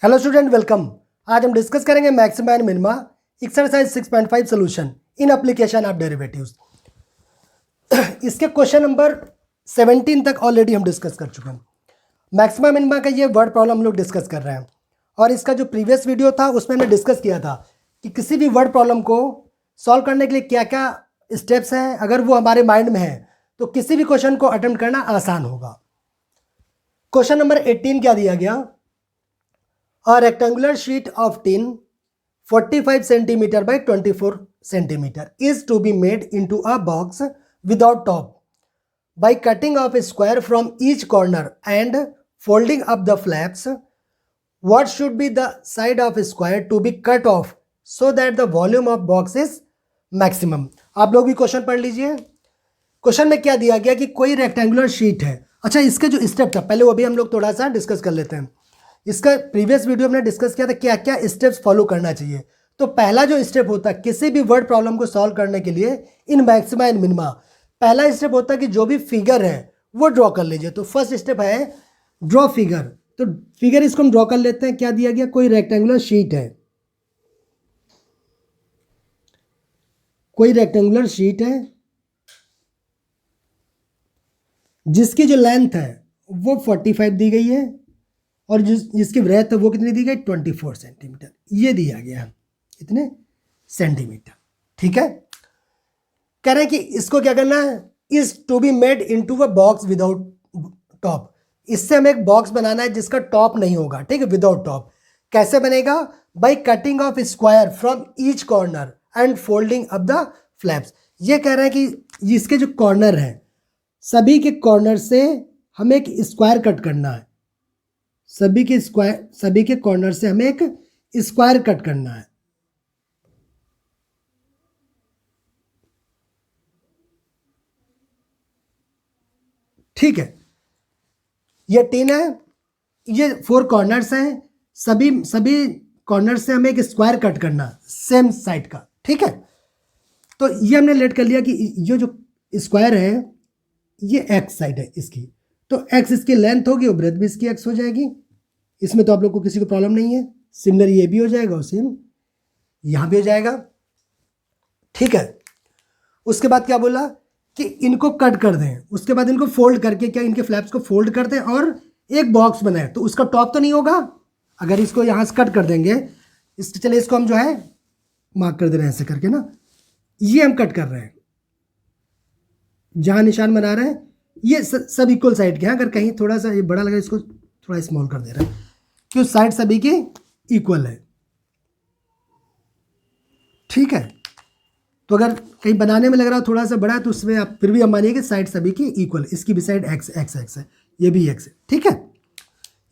Hello student, welcome. आज हम discuss करेंगे maxima and minima exercise 6.5 solution in application of derivatives. इसके question number 17 तक ऑलरेडी हम डिस्कस कर चुके हैं। मैक्सिमा मिनिमा का ये वर्ड प्रॉब्लम हम लोग डिस्कस कर रहे हैं, और इसका जो प्रीवियस वीडियो था उसमें हमने डिस्कस किया था कि किसी भी वर्ड प्रॉब्लम को सॉल्व करने के लिए क्या क्या स्टेप्स हैं। अगर वो हमारे माइंड में है तो किसी भी क्वेश्चन को अटेम्प्ट करना आसान होगा। क्वेश्चन नंबर 18 क्या दिया गया? A rectangular sheet of tin 45 centimeter by 24 centimeter is to be made into a box without top by cutting off a square from each corner and folding up the flaps. What should be the side of a square to be cut off so that the volume of box is maximum? आप लोग भी question पढ़ लीजिए। Question में क्या दिया गया कि कोई रेक्टेंगुलर शीट है। अच्छा, इसका जो स्टेप था पहले वो भी हम लोग थोड़ा सा डिस्कस कर लेते हैं। इसका प्रीवियस वीडियो में डिस्कस किया था क्या क्या स्टेप्स फॉलो करना चाहिए। तो पहला जो स्टेप होता है किसी भी वर्ड प्रॉब्लम को सॉल्व करने के लिए इन मैक्सिमा एंड मिनिमा, पहला स्टेप होता है कि जो भी फिगर है वो ड्रॉ कर लीजिए। तो फर्स्ट स्टेप है ड्रॉ फिगर। तो फिगर इसको हम ड्रॉ कर लेते हैं। क्या दिया गया? कोई रेक्टेंगुलर शीट है, कोई रेक्टेंगुलर शीट है जिसकी जो लेंथ है वो 45 दी गई है और जिसकी ब्रेथ है वो कितनी दी गई? 24 सेंटीमीटर। ये दिया गया इतने सेंटीमीटर। ठीक है, कह रहे हैं कि इसको क्या करना है? Is to be made into a box without top. इससे हमें एक बॉक्स बनाना है जिसका टॉप नहीं होगा। ठीक है, विदाउट टॉप। कैसे बनेगा? By cutting of square from each corner and folding up the flaps. ये कह रहे हैं कि इसके जो कॉर्नर है सभी के कॉर्नर से हमें एक स्क्वायर कट करना है। सभी के कॉर्नर से हमें एक स्क्वायर कट करना है। ठीक है, ये 3 है, ये 4 कॉर्नर्स हैं। सभी कॉर्नर से हमें एक स्क्वायर कट करना सेम साइड का। ठीक है, तो ये हमने लेट कर लिया कि ये जो स्क्वायर है ये एक्स साइड है इसकी, तो एक्स इसकी लेंथ होगी और ब्रेथ भी इसकी एक्स हो जाएगी। इसमें तो आप लोग को किसी को प्रॉब्लम नहीं है। सिमिलर ये भी हो जाएगा और सेम यहां भी हो जाएगा। ठीक है, उसके बाद क्या बोला कि इनको कट कर दें। उसके बाद इनको फोल्ड करके क्या इनके फ्लैप्स को फोल्ड कर दें और एक बॉक्स बनाए। तो उसका टॉप तो नहीं होगा। अगर इसको यहां से कट कर देंगे, चलिए इसको हम जो है मार्क कर दे रहे हैं ऐसे करके ना। ये हम कट कर रहे हैं, जहां निशान बना रहे हैं ये सब इक्वल साइड के हैं। अगर कहीं थोड़ा सा ये बड़ा लगा, इसको थोड़ा स्मॉल कर दे रहे हैं कि साइड सभी की इक्वल है। ठीक है, तो अगर कहीं बनाने में लग रहा हो थोड़ा सा बड़ा है तो उसमें आप फिर भी हम मानिए कि साइड सभी की इक्वल। इसकी भी साइड एक्स एक्स एक्स है, ये भी एक्स है। ठीक है,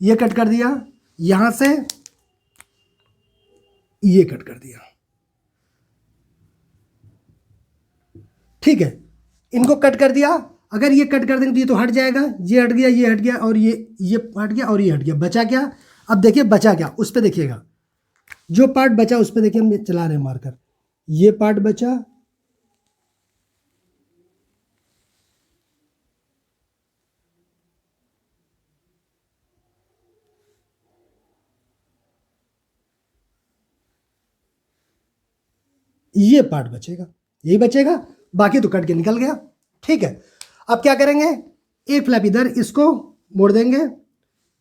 ये कट कर दिया, यहां से ये कट कर दिया। ठीक है, इनको कट कर दिया। अगर ये कट कर देंगे तो ये तो हट जाएगा, ये हट गया, ये हट गया और ये हट गया और ये हट गया। बचा क्या? अब देखिए बचा क्या, उस पर देखिएगा। जो पार्ट बचा उस पर देखिए, हम चला रहे हैं मार्कर। ये पार्ट बचा, ये पार्ट बचेगा, यही बचेगा, बाकी तो कट के निकल गया। ठीक है, अब क्या करेंगे? एक फ्लैप इधर, इसको मोड़ देंगे,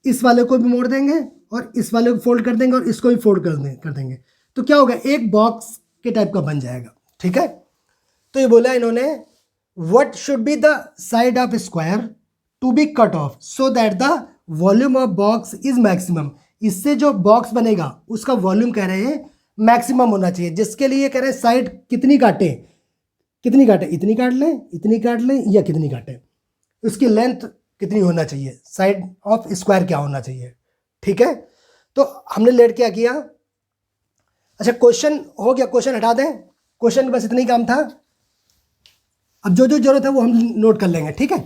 इस वाले को भी मोड़ देंगे और इस वाले को फोल्ड कर देंगे और इसको भी फोल्ड कर देंगे। तो क्या होगा? एक बॉक्स के टाइप का बन जाएगा। ठीक है, तो ये बोला इन्होंने what should be the side of square to be cut off so that the volume of box is maximum. इससे जो बॉक्स बनेगा उसका वॉल्यूम कह रहे हैं मैक्सिमम होना चाहिए, जिसके लिए कह रहे हैं साइड कितनी काटे, इतनी काट लें, इतनी काट लें या कितनी काटें, उसकी लेंथ कितनी होना चाहिए, साइड ऑफ स्क्वायर क्या होना चाहिए। ठीक है, तो हमने लेट क्या किया? अच्छा, क्वेश्चन हो गया, क्वेश्चन हटा दें। क्वेश्चन बस इतना ही काम था। अब जो जो जरूरत है वो हम नोट कर लेंगे। ठीक है,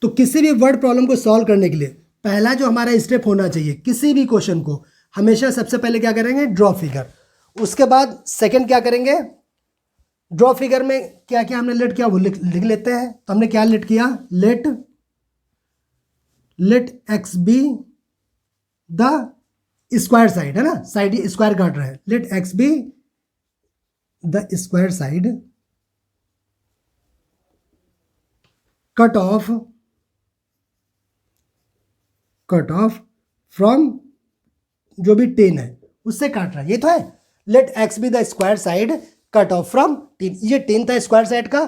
तो किसी भी वर्ड प्रॉब्लम को सॉल्व करने के लिए पहला जो हमारा स्टेप होना चाहिए, किसी भी क्वेश्चन को हमेशा सबसे पहले क्या करेंगे? Draw figure. उसके बाद सेकंड क्या करेंगे? ड्रॉ फिगर में क्या क्या हमने लेट किया वो लिख लेते हैं। तो हमने क्या लेट किया? Let x be the square side, है ना, साइड ये स्क्वायर काट रहा है, let x be the square side cut off from जो भी 10 है उससे काट रहा है, ये तो है। Let x be the square side cut off from 10, ये 10 था स्क्वायर साइड का,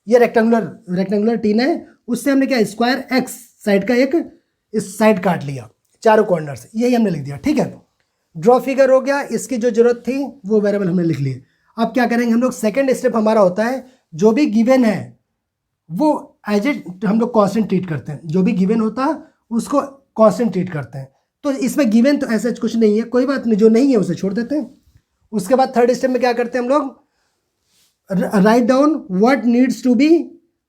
ये रेक्टेंगुलर 10 है, उससे हमने क्या स्क्वायर एक्स साइड का एक इस साइड काट लिया चारों कॉर्नर से, यही हमने लिख दिया, ठीक है। ड्रॉ फिगर हो गया, इसकी जो जरूरत थी वो वेरिएबल हमने लिख लिए। अब क्या करेंगे हम लोग, सेकेंड स्टेप हमारा होता है जो भी गिवन है वो एज ए हम लोग कांस्टेंट ट्रीट करते हैं, जो भी गिवन होता है उसको कांस्टेंट ट्रीट करते हैं। तो इसमें गिवन तो ऐसा कुछ नहीं है, कोई बात नहीं, जो नहीं है उसे छोड़ देते हैं। उसके बाद थर्ड स्टेप में क्या करते हैं हम लोग, write down what needs to be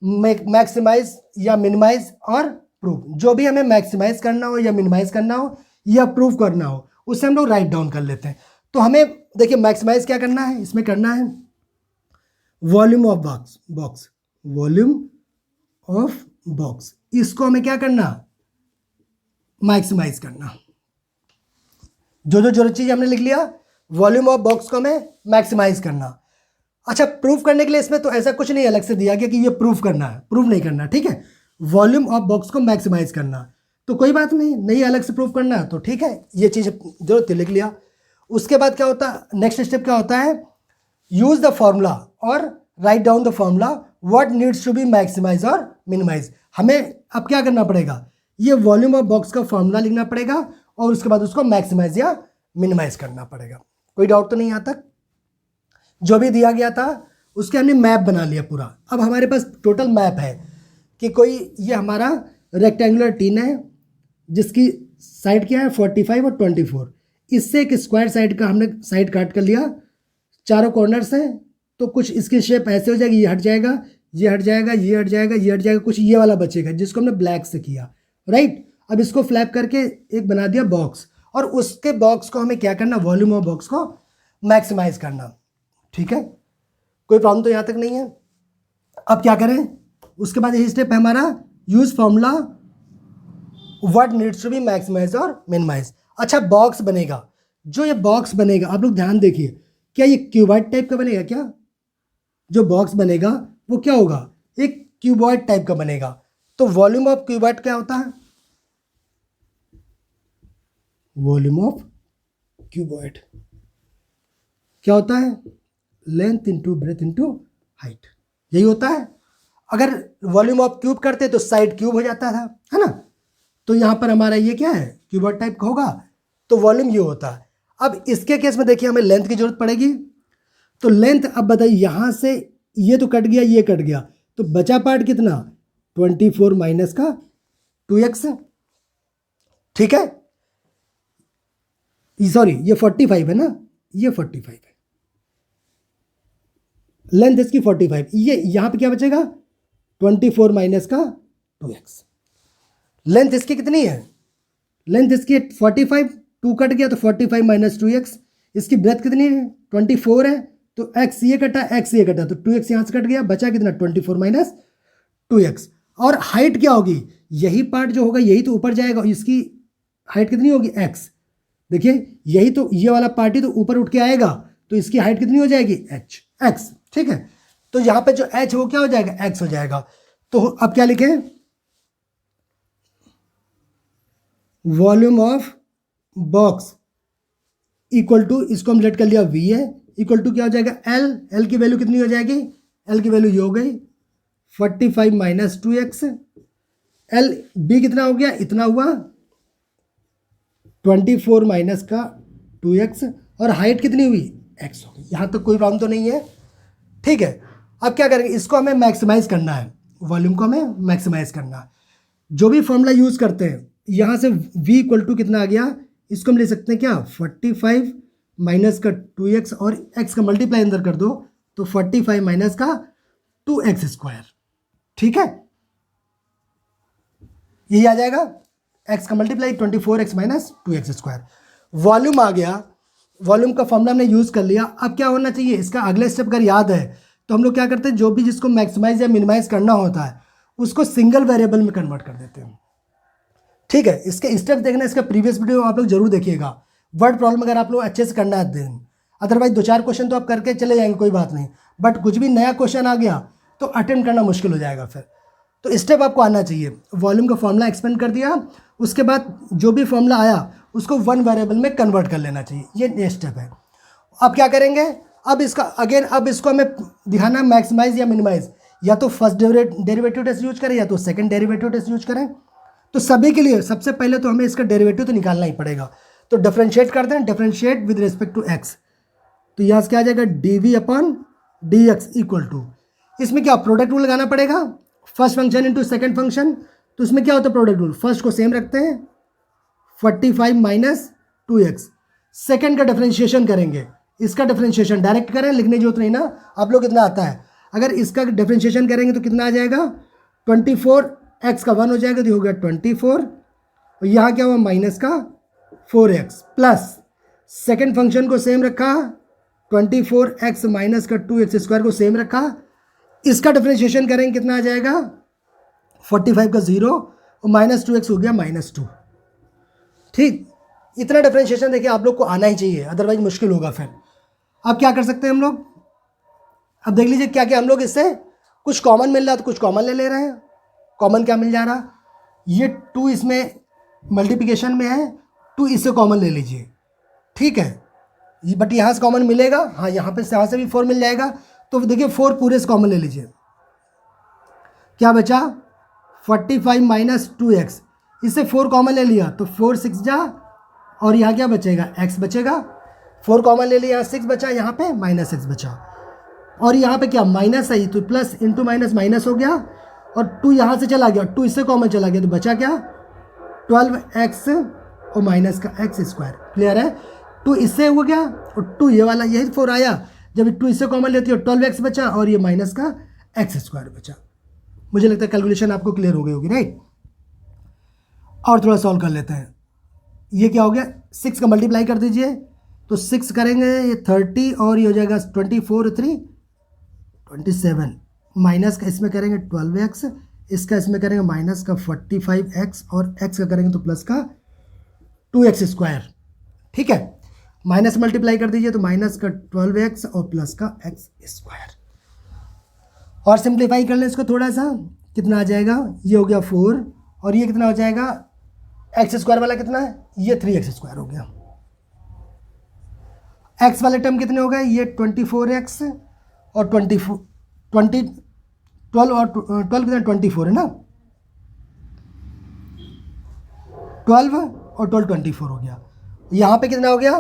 maximise या मिनिमाइज और प्रूफ, जो भी हमें मैक्सिमाइज करना हो या मिनिमाइज करना हो या प्रूफ करना हो उसे हम लोग राइट डाउन कर लेते हैं। तो हमें देखिए मैक्सिमाइज क्या करना है, इसमें करना है volume of box, volume of box, इसको हमें क्या करना, मैक्सिमाइज करना। जो जरूरत चीज हमने लिख लिया, वॉल्यूम ऑफ बॉक्स को हमें मैक्सिमाइज करना। अच्छा, प्रूफ करने के लिए इसमें तो ऐसा कुछ नहीं अलग से दिया गया कि ये प्रूफ करना है, प्रूफ नहीं करना, ठीक है। वॉल्यूम ऑफ बॉक्स को मैक्सिमाइज करना, तो कोई बात नहीं अलग से प्रूफ करना है तो ठीक है, ये चीज़ जरूरत थी लिख लिया। उसके बाद क्या होता है, नेक्स्ट स्टेप क्या होता है, यूज द फॉर्मूला और write down the formula what needs to be maximise और मिनिमाइज। हमें अब क्या करना पड़ेगा, ये वॉल्यूम ऑफ बॉक्स का फॉर्मूला लिखना पड़ेगा और उसके बाद उसको मैक्सिमाइज या मिनिमाइज करना पड़ेगा। कोई डाउट तो नहीं यहाँ तक? जो भी दिया गया था उसके हमने मैप बना लिया पूरा। अब हमारे पास टोटल मैप है कि कोई ये हमारा रेक्टेंगुलर टीन है जिसकी साइड क्या है 45 और 24, इससे एक स्क्वायर साइड का हमने साइड काट कर लिया, चारों कॉर्नर से, तो कुछ इसकी शेप ऐसे हो जाएगी, ये हट जाएगा, ये हट जाएगा, ये हट जाएगा, ये हट जाएगा, कुछ ये वाला बचेगा जिसको हमने ब्लैक से किया, राइट। अब इसको फ्लैप करके एक बना दिया बॉक्स, और उसके बॉक्स को हमें क्या करना, वॉल्यूम ऑफ बॉक्स को मैक्सिमाइज करना, ठीक है। कोई प्रॉब्लम तो यहाँ तक नहीं है। अब क्या करें, उसके बाद यही स्टेप है हमारा, use formula what needs to be maximise और मिनिमाइज। अच्छा, बॉक्स बनेगा, जो ये बॉक्स बनेगा आप लोग ध्यान देखिए, क्या ये क्यूबॉइड टाइप का बनेगा क्या? जो बॉक्स बनेगा वो क्या होगा, एक क्यूबॉइड टाइप का बनेगा। तो वॉल्यूम ऑफ क्यूबॉइड क्या होता है, वॉल्यूम ऑफ क्यूबॉइड क्या होता है, length into breadth into height, यही होता है। अगर वॉल्यूम ऑफ क्यूब करते तो साइड क्यूब हो जाता था, है ना। तो यहाँ पर हमारा ये क्या है, क्यूबॉइड टाइप का होगा, तो वॉल्यूम ये होता है। अब इसके केस में देखिए हमें लेंथ की जरूरत पड़ेगी, तो लेंथ अब बताइए, यहाँ से ये तो कट गया, ये कट गया, तो बचा पार्ट कितना, 24 माइनस का 2x, ठीक है। सॉरी, ये 45 है ना, ये 45 है, लेंथ इसकी 45, ये यहाँ पे क्या बचेगा 24 माइनस का 2x। लेंथ इसकी कितनी है, लेंथ इसकी 45, 2 कट गया तो 45 माइनस 2x, इसकी ब्रेथ कितनी है 24 है, तो x ये कटा, x ये कटा, तो 2x यहाँ से कट गया, बचा कितना 24 माइनस 2x। और हाइट क्या होगी, यही पार्ट जो होगा यही तो ऊपर जाएगा, इसकी हाइट कितनी होगी x, देखिए यही तो, ये वाला पार्ट ही तो ऊपर उठ के आएगा, तो इसकी हाइट कितनी हो जाएगी x, ठीक है। तो यहाँ पे जो h वो क्या हो जाएगा, x हो जाएगा। तो अब क्या लिखें, volume of box equal to, इसको हम लेट कर लिया v है, इक्वल टू क्या हो जाएगा l की वैल्यू कितनी हो जाएगी, l की वैल्यू ये हो गई 45 माइनस 2x, l b कितना हो गया, इतना हुआ 24 माइनस का 2x, और हाइट कितनी हुई x हो गई। यहाँ तक कोई प्रॉब्लम तो नहीं है, ठीक है। अब क्या करेंगे, इसको हमें मैक्सिमाइज करना है, वॉल्यूम को हमें मैक्सिमाइज करना है। जो भी फॉर्मूला यूज़ करते हैं, यहाँ से v इक्वल टू कितना आ गया, इसको हम ले सकते हैं क्या 45 माइनस का 2x, और x का मल्टीप्लाई अंदर कर दो तो 45 माइनस का 2x स्क्वायर, ठीक है, यही आ जाएगा, x का multiply 24x minus 2x square. Volume आ गया, वॉल्यूम का फॉर्मूला हमने यूज़ कर लिया। अब क्या होना चाहिए, इसका अगले स्टेप अगर याद है तो हम लोग क्या करते हैं, जो भी जिसको मैक्सिमाइज या मिनिमाइज करना होता है उसको सिंगल वेरिएबल में कन्वर्ट कर देते हैं। ठीक है, इसके स्टेप्स देखना, इसका प्रीवियस वीडियो आप लोग जरूर देखिएगा। वर्ड प्रॉब्लम अगर आप लोग अच्छे से करना है दिन, अदरवाइज 2-4 क्वेश्चन तो आप करके चले जाएंगे, कोई बात नहीं, बट कुछ भी नया क्वेश्चन आ गया तो अटेम्प्ट करना मुश्किल हो जाएगा फिर। तो स्टेप आपको आना चाहिए। वॉल्यूम का फॉर्मूला एक्सपेंड कर दिया, उसके बाद जो भी फॉर्मूला आया उसको वन वेरिएबल में कन्वर्ट कर लेना चाहिए, ये स्टेप है। अब क्या करेंगे, अब इसका अगेन, अब इसको हमें दिखाना मैक्सिमाइज या मिनिमाइज, या तो फर्स्ट डेरिवेटिव टेस्ट यूज करें या तो सेकंड डेरिवेटिव टेस्ट यूज करें। तो सभी के लिए सबसे पहले तो हमें इसका डेरिवेटिव तो निकालना ही पड़ेगा। तो डिफरेंशिएट करते हैं, differentiate with respect to x. तो यहाँ से क्या आ जाएगा, d upon d x equal to, इसमें क्या प्रोडक्ट रूल लगाना पड़ेगा, first function into second function. तो इसमें क्या होता है प्रोडक्ट रूल, फर्स्ट को सेम रखते हैं 45 माइनस 2x, सेकेंड का डिफरेंशिएशन करेंगे, इसका डिफरेंशिएशन डायरेक्ट करें, लिखने की जरूरत नहीं ना, आप लोग कितना आता है। अगर इसका डिफरेंशिएशन करेंगे तो कितना आ जाएगा, 24x का 1 हो जाएगा, तो हो गया 24, और यहाँ क्या हुआ माइनस का 4x, प्लस सेकेंड फंक्शन को सेम रखा, 24x माइनस का 2x स्क्वायर को सेम रखा, इसका डिफरेंशिएशन करेंगे कितना आ जाएगा, 45 का 0 और माइनस 2x हो गया -2। ठीक, इतना डिफरेंशिएशन देखिए आप लोग को आना ही चाहिए, अदरवाइज मुश्किल होगा फिर। अब क्या कर सकते हैं हम लोग, अब देख लीजिए क्या क्या हम लोग इससे कुछ कॉमन मिल रहा है तो कुछ कॉमन ले रहे हैं। कॉमन क्या मिल जा रहा, ये 2 इसमें मल्टीप्लिकेशन में है, 2 इससे कॉमन ले लीजिए, ठीक है, बट यहाँ से कॉमन मिलेगा, हाँ यहाँ से भी 4 मिल जाएगा। तो देखिए 4 पूरे से कॉमन ले लीजिए, क्या बचा 45 माइनस 2x, इससे 4 कॉमन ले लिया तो 4 6 जा, और यहाँ क्या बचेगा x बचेगा, 4 कॉमन ले लिया, 6 बचा, यहाँ पे -6 बचा, और यहाँ पे क्या माइनस है तो प्लस इंटू माइनस माइनस हो गया, और 2 यहाँ से चला गया, 2 इससे कॉमन चला गया, तो बचा क्या 12x और माइनस का x स्क्वायर। क्लियर है, 2 इससे हो गया और 2 ये वाला, यही 4 आया, जब 2 इससे कॉमन लेती हो 12x बचा और ये माइनस का x स्क्वायर बचा। मुझे लगता है कैलकुलेशन आपको क्लियर हो गई होगी, राइट। और थोड़ा सॉल्व कर लेते हैं। ये क्या हो गया, 6 का मल्टीप्लाई कर दीजिए, तो 6 करेंगे ये 30 और ये हो जाएगा 24 3 27, माइनस का इसमें करेंगे 12x, इसका इसमें करेंगे माइनस का 45x, और x का करेंगे तो प्लस का 2x स्क्वायर। ठीक है, माइनस मल्टीप्लाई कर दीजिए तो माइनस का 12x और प्लस का x स्क्वायर। और सिंप्लीफाई कर लें इसको थोड़ा सा, कितना आ जाएगा, ये हो गया 4, और ये कितना हो जाएगा, x स्क्वायर वाला कितना है, ये 3x स्क्वायर हो गया। x वाले टर्म कितने हो गए, ये 24x और 12 और 12 कितना 24 है ना, 12 और 12 24 हो गया। यहाँ पे कितना हो गया,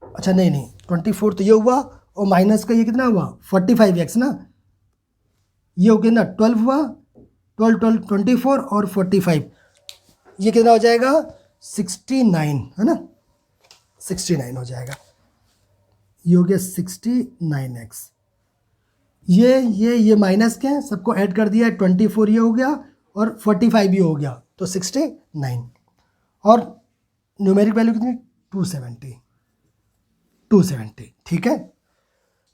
अच्छा नहीं 24 तो ये हुआ, और माइनस का ये कितना हुआ 45x ना, ये हो गया ना 12 हुआ, 12 24 और 45, ये कितना हो जाएगा 69 है ना, 69 हो जाएगा, ये हो गया 69x। ये माइनस क्या है, सबको ऐड कर दिया, 24 ये हो गया और 45 ये हो गया, तो 69, और न्यूमेरिक वैल्यू कितनी 270। ठीक है,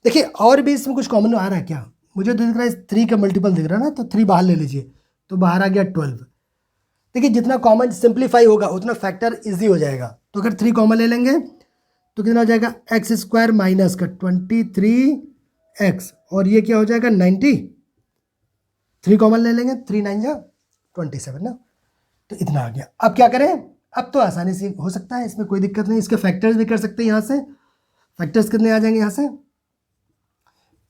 देखिए और भी इसमें कुछ कॉमन आ रहा है क्या, मुझे तो दिख रहा है 3 का मल्टीपल दिख रहा है ना, तो 3 बाहर ले लीजिए, तो बाहर आ गया 12। देखिए जितना कॉमन सिंप्लीफाई होगा उतना फैक्टर इजी हो जाएगा। तो अगर 3 कॉमन ले लेंगे तो कितना हो जाएगा, x स्क्वायर माइनस का 23x, और ये क्या हो जाएगा 90, 3 कॉमन ले लेंगे, 3 9 जा 27 ना, तो इतना आ गया। अब क्या करें, अब तो आसानी से हो सकता है, इसमें कोई दिक्कत नहीं, इसके फैक्टर्स भी कर सकते हैं। यहाँ से फैक्टर्स कितने आ जाएंगे, यहाँ से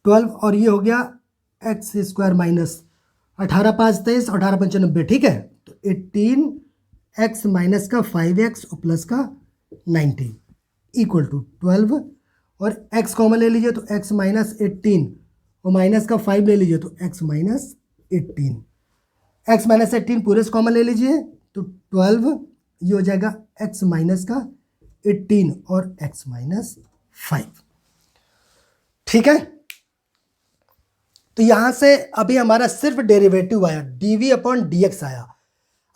12, और ये हो गया एक्स स्क्वायर माइनस 18 5 23, 18 5 90, ठीक है, तो 18x माइनस का 5x और प्लस का 90 इक्वल टू 12, और x कॉमन ले लीजिए तो x माइनस 18 और माइनस का 5 ले लीजिए तो x माइनस 18, x माइनस 18 पूरे से कॉमन ले लीजिए तो 12, ये हो जाएगा x माइनस का 18 और x माइनस 5। ठीक है, तो यहाँ से अभी हमारा सिर्फ डेरिवेटिव आया, dv अपॉन dx आया।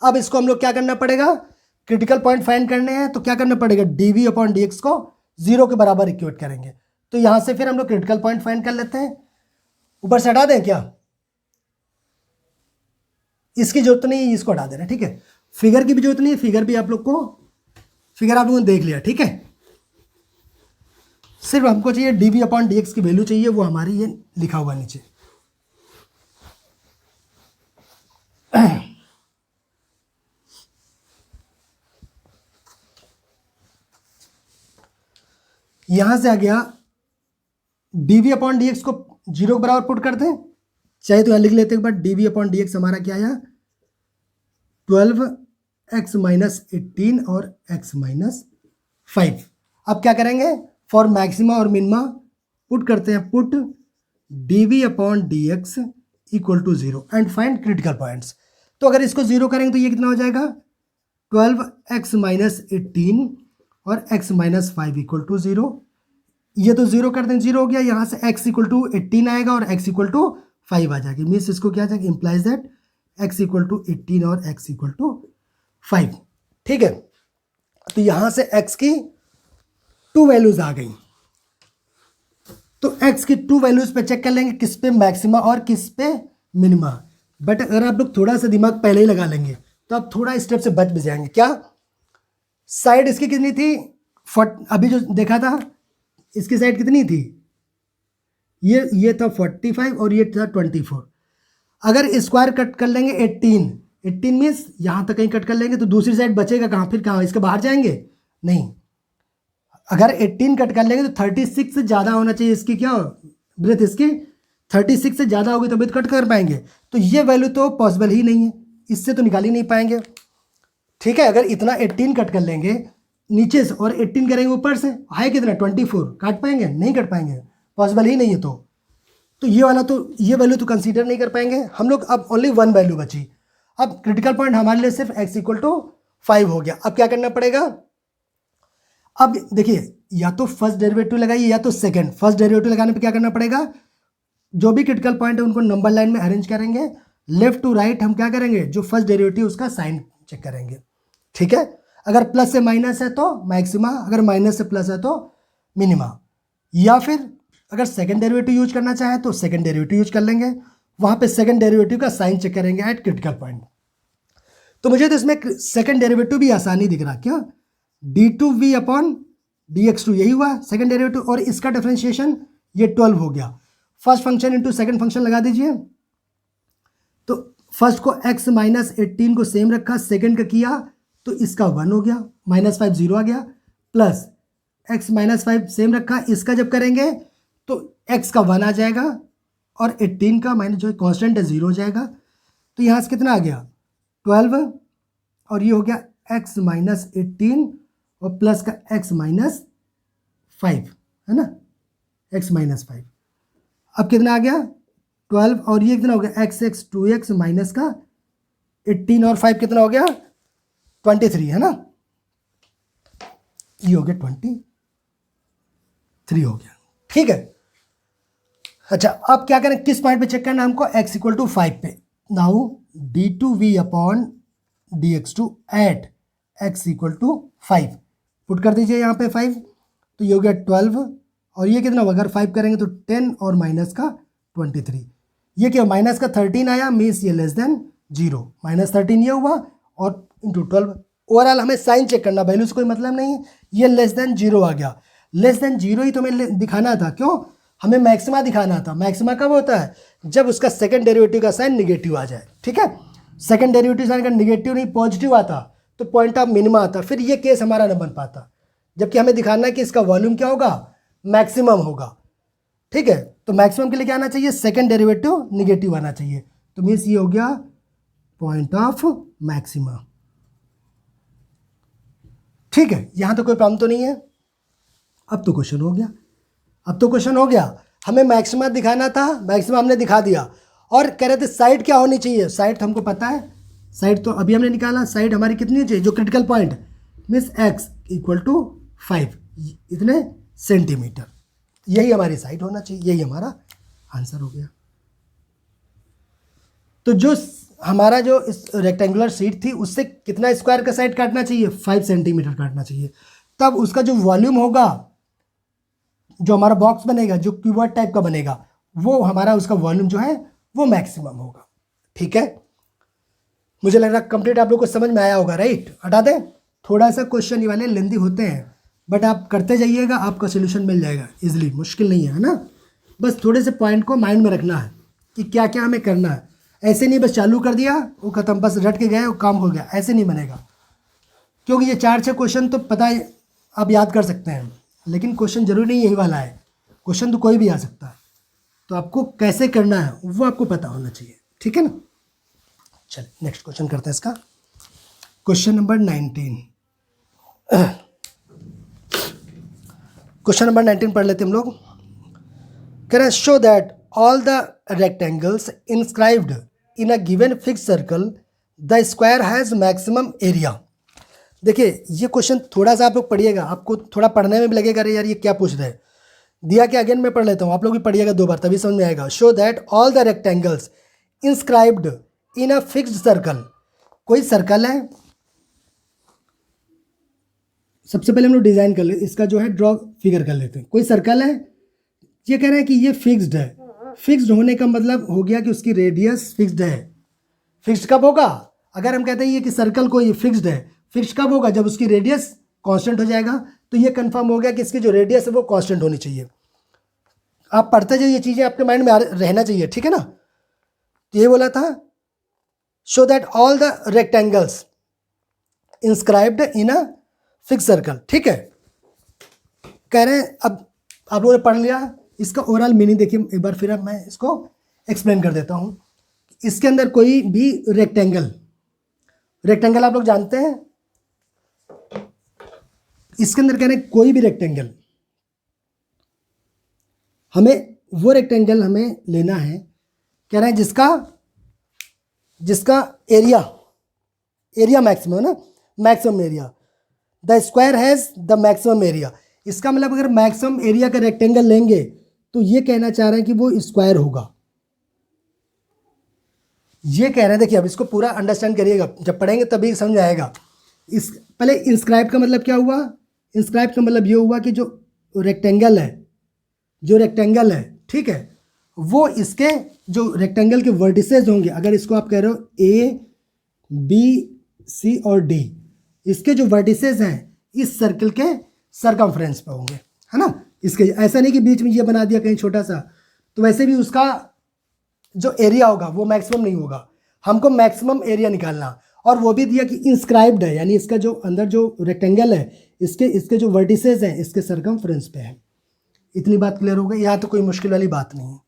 अब इसको हम लोग क्या करना पड़ेगा, क्रिटिकल पॉइंट फाइंड करने हैं, तो क्या करना पड़ेगा, dv अपॉन dx को 0 के बराबर इक्वेट करेंगे। तो यहाँ से फिर हम लोग क्रिटिकल पॉइंट फाइंड कर लेते हैं। ऊपर से हटा दें क्या, इसकी जरूरत नहीं, इसको हटा दे रहे हैं, ठीक है। फिगर की भी जरूरत नहीं है, फिगर भी आप लोग को, फिगर आप लोगों ने देख लिया, ठीक है। सिर्फ हमको चाहिए dv/dx की वैल्यू चाहिए, वो हमारी ये लिखा हुआ नीचे। यहां से आ गया dv/dx को 0 के बराबर पुट करते हैं, चाहे तो यहां लिख लेते हैं एक बार। dv/dx हमारा क्या आया, 12x - 18 और x - 5। अब क्या करेंगे, फॉर मैक्सिमा और मिनिमा पुट करते हैं, put dv/dx equal to 0 and find critical points. तो अगर इसको 0 करेंगे तो ये कितना हो जाएगा, 12x - 18 और x - 5 इक्वल टू 0। ये तो 0 कर दें, 0 हो गया। यहाँ से x इक्वल टू 18 आएगा और x इक्वल टू 5 आ जाएगी। मीन्स इसको क्या आ जाएगा, implies that x equal to 18 और x इक्वल टू 5, ठीक है। तो यहाँ से x की 2 वैल्यूज आ गई। तो x की 2 वैल्यूज पे चेक कर लेंगे, किस पे मैक्सिमा और किस पे मिनिमा। बट अगर आप लोग थोड़ा सा दिमाग पहले ही लगा लेंगे तो आप थोड़ा स्टेप से बच भी जाएंगे। क्या, साइड इसकी कितनी थी, अभी जो देखा था इसकी साइड कितनी थी, ये था 45 और ये था 24। अगर स्क्वायर कट कर लेंगे 18 मीन्स यहाँ तक कहीं कट कर लेंगे तो दूसरी साइड बचेगा कहाँ, फिर कहाँ, इसके बाहर जाएंगे नहीं। अगर 18 कट कर लेंगे तो 36 से ज़्यादा होना चाहिए इसकी, क्या ब्रेथ इसकी 36 से ज़्यादा होगी तभी तो कट कर पाएंगे। तो ये वैल्यू तो पॉसिबल ही नहीं है, इससे तो निकाल ही नहीं पाएंगे, ठीक है। अगर इतना 18 कट कर लेंगे नीचे से और 18 करेंगे ऊपर से, है कितना 24, काट पाएंगे, नहीं कट पाएंगे, पॉसिबल ही नहीं है। तो ये वाला तो ये वैल्यू तो कंसीडर नहीं कर पाएंगे हम लोग। अब ओनली 1 वैल्यू बची। अब क्रिटिकल पॉइंट हमारे लिए सिर्फ x इक्वल टू 5 हो गया। अब क्या करना पड़ेगा, अब देखिए या तो फर्स्ट डेरिवेटिव लगाइए या तो सेकंड। फर्स्ट डेरिवेटिव लगाने पे क्या करना पड़ेगा, जो भी क्रिटिकल पॉइंट है उनको नंबर लाइन में अरेंज करेंगे, लेफ्ट टू राइट हम क्या करेंगे, जो फर्स्ट डेरिवेटिव उसका साइन चेक करेंगे, ठीक है। अगर प्लस से माइनस है तो मैक्सिमा, अगर माइनस से प्लस है तो मिनिमा। या फिर अगर सेकंड डेरिवेटिव यूज करना चाहे तो सेकंड डेरिवेटिव यूज कर लेंगे, वहां पे सेकंड डेरिवेटिव का साइन चेक करेंगे एट क्रिटिकल पॉइंट। तो मुझे तो इसमें सेकंड डेरिवेटिव भी आसानी दिख रहा, क्या d2v/dx2 यही हुआ सेकंड डेरिवेटिव, और इसका डिफरेंशिएशन ये 12 हो गया। First function into second function लगा दीजिए। तो फर्स्ट को x - 18 को सेम रखा, सेकंड का किया तो इसका 1 हो गया, -5 0 आ गया, प्लस x - 5 सेम रखा, इसका जब करेंगे तो x का 1 आ जाएगा और 18 का माइनस जो कांस्टेंट है 0 हो जाएगा। तो यहाँ से कितना आ गया 12 और ये हो गया x - 18 और प्लस का x - 5 है ना, x - 5। अब कितना आ गया 12 और ये कितना हो गया x 2x माइनस का 18 और 5 कितना हो गया 23 है ना, ये हो गया 23 हो गया, ठीक है। अच्छा अब क्या करें, किस पॉइंट पे चेक करना हमको, x इक्वल टू 5 पे। Now d2v/dx2 at x equal to 5 put कर दीजिए यहाँ पे 5, तो ये हो गया 12 और ये कितना होगा, अगर 5 करेंगे तो 10 और माइनस का 23। ये क्या माइनस का 13 आया, मीन्स ये लेस देन 0, -13 ये हुआ और इंटू 12। ओवरऑल हमें साइन चेक करना, वैल्यू से कोई मतलब नहीं है। ये लेस देन 0 आ गया, लेस देन 0 ही तो हमें दिखाना था, क्यों, हमें मैक्सिमा दिखाना था। मैक्सिमा कब होता है, जब उसका सेकंड डेरिवेटिव का साइन निगेटिव आ जाए, ठीक है। सेकंड डेरिवेटिव साइन अगर निगेटिव नहीं पॉजिटिव आता तो पॉइंट ऑफ मिनिमा आता, फिर ये केस हमारा न बन पाता। जबकि हमें दिखाना है कि इसका वॉल्यूम क्या होगा, मैक्सिमम होगा, ठीक है। तो मैक्सिमम के लिए क्या आना चाहिए, सेकंड डेरिवेटिव निगेटिव आना चाहिए। तो मीन्स ये हो गया पॉइंट ऑफ मैक्सिमा, ठीक है। यहां तो कोई प्रॉब्लम तो नहीं है। अब तो क्वेश्चन हो गया, अब तो क्वेश्चन हो गया। हमें मैक्सिमा दिखाना था, मैक्सिमा हमने दिखा दिया, और कह रहे थे साइड क्या होनी चाहिए। साइड हमको पता है, साइड तो अभी हमने निकाला। साइड हमारी कितनी चाहिए, जो critical point means x equal to 5 इतने सेंटीमीटर, यही हमारी साइड होना चाहिए, यही हमारा आंसर हो गया। तो जो हमारा जो इस रेक्टेंगुलर शीट थी उससे कितना स्क्वायर का साइड काटना चाहिए, 5 सेंटीमीटर काटना चाहिए। तब उसका जो वॉल्यूम होगा, जो हमारा बॉक्स बनेगा, जो क्यूबॉइड टाइप का बनेगा, वो हमारा उसका वॉल्यूम जो है वो मैक्सिमम होगा, ठीक है। मुझे लग रहा है कंप्लीट आप लोग को समझ में आया होगा, राइट। हटा दें, थोड़ा सा क्वेश्चन ये वाले लेंदी होते हैं, बट आप करते जाइएगा, आपका सोल्यूशन मिल जाएगा इजीली, मुश्किल नहीं है ना। बस थोड़े से पॉइंट को माइंड में रखना है कि क्या क्या हमें करना है। ऐसे नहीं बस चालू कर दिया वो ख़त्म, बस रट के गए वो काम हो गया, ऐसे नहीं बनेगा। क्योंकि ये 4-6 क्वेश्चन तो पता है आप याद कर सकते हैं, लेकिन क्वेश्चन जरूरी नहीं यही वाला है, क्वेश्चन तो कोई भी आ सकता है। तो आपको कैसे करना है वो आपको पता होना चाहिए, ठीक है ना। चलिए नेक्स्ट क्वेश्चन करते हैं इसका। क्वेश्चन नंबर 19, क्वेश्चन नंबर 19 पढ़ लेते हम लोग। कह रहे हैं show that all the rectangles inscribed in a given fix circle the square has maximum area. देखिए ये क्वेश्चन थोड़ा सा आप लोग पढ़िएगा, आपको थोड़ा पढ़ने में भी लगेगा अरे यार ये क्या पूछ रहे हैं। दिया क्या, अगेन मैं पढ़ लेता हूँ, आप लोग भी पढ़िएगा 2 बार तभी समझ में आएगा। Show that all the rectangles inscribed in a fixed circle. कोई सर्कल है, सबसे पहले हम लोग डिज़ाइन कर ले, इसका जो है ड्रॉ फिगर कर लेते हैं। कोई सर्कल है, ये कह रहे हैं कि ये फिक्स्ड है। फिक्स्ड होने का मतलब हो गया कि उसकी रेडियस फिक्स्ड है। फिक्स्ड कब होगा, अगर हम कहते हैं ये कि सर्कल को ये फिक्स्ड है, फिक्स्ड कब होगा, जब उसकी रेडियस कांस्टेंट हो जाएगा। तो ये कंफर्म हो गया कि इसकी जो रेडियस है वो कांस्टेंट होनी चाहिए। आप पढ़ते जाइए, ये चीज़ें आपके माइंड में रहना चाहिए, ठीक है ना। तो ये बोला था show that all the rectangles inscribed in a fix circle, ठीक है। कह रहे हैं अब आप लोगों ने पढ़ लिया, इसका ओवरऑल मीनिंग देखिए एक बार फिर अब मैं इसको एक्सप्लेन कर देता हूँ। इसके अंदर कोई भी रेक्टेंगल आप लोग जानते हैं, इसके अंदर कह रहे हैं कोई भी रेक्टेंगल, हमें वो रेक्टेंगल हमें लेना है, कह रहे हैं जिसका एरिया मैक्सिमम है ना, maximum area. The square has the maximum area. इसका मतलब अगर मैक्सिमम एरिया का रेक्टेंगल लेंगे तो ये कहना चाह रहे हैं कि वो स्क्वायर होगा, ये कह रहे हैं। देखिए अब इसको पूरा अंडरस्टैंड करिएगा, जब पढ़ेंगे तभी समझ आएगा। इस पहले इंस्क्राइब का मतलब क्या हुआ, इंस्क्राइब का मतलब ये हुआ कि जो रेक्टेंगल है, ठीक है, वो इसके जो रेक्टेंगल के वर्टिसेस होंगे, अगर इसको आप कह रहे हो ए बी सी और डी, इसके जो वर्टिसेस हैं इस सर्कल के सरकमफ्रेंस पे होंगे, है ना। इसके ऐसा नहीं कि बीच में ये बना दिया कहीं छोटा सा, तो वैसे भी उसका जो एरिया होगा वो मैक्सिमम नहीं होगा, हमको मैक्सिमम एरिया निकालना। और वो भी दिया कि इंस्क्राइब्ड है, यानी इसका जो अंदर जो रेक्टेंगल है इसके जो वर्टिसेस हैं इसके सरकमफ्रेंस पे है। इतनी बात क्लियर हो गई, यहाँ तो कोई मुश्किल वाली बात नहीं है।